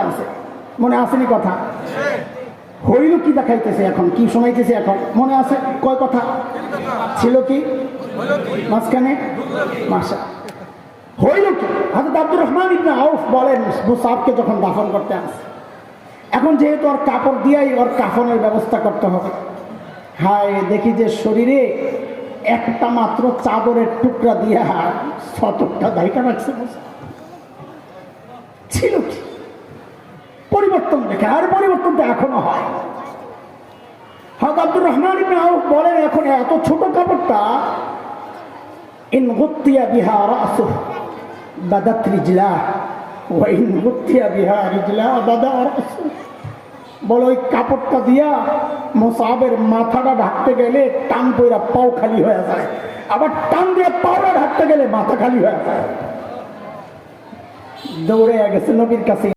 আছে, মনে আসেনি কথা? হইল কি দেখাইতেছে এখন, কি শোনাইতেছে এখন, মনে আছে? কয় কথা ছিল কি মাঝখানে? মাসা হইল কি? হযরত আব্দুর রহমান ইবনে আউফ বলেন, মুসাবকে যখন দাফন করতে আসে, এখন যেহেতু ওর কাপড় দিয়াই ওর কাফনের ব্যবস্থা করতে হবে, হায় দেখি যে শরীরে একটা মাত্র চাদরের টুকরা দিয়া সতর্কটা দায়িকা রাখছে। ছিল কি পরিবর্তন দেখে, আর পরিবর্তন তো এখনো হয়। হযরত আব্দুর রহমান ইবনে আউফ বলেন, এখন এত ছোট কাপড়টা, ইন গুত্তিয়া বিহা রাসুহু বাদাত রিজলাহ ওয়া ইন গুত্তিয়া বিহা রিজলাহ বাদা রাসুহু। বলে ওই কাপড়টা দিয়া মুসাবের মাথাটা ঢাকতে গেলে টান পইরা পাও খালি হয়ে যায়, আবার টান দিয়ে পাওটা ঢাকতে গেলে মাথা খালি হয়ে যায়। দৌড়ে গেছে নবীর কাছে।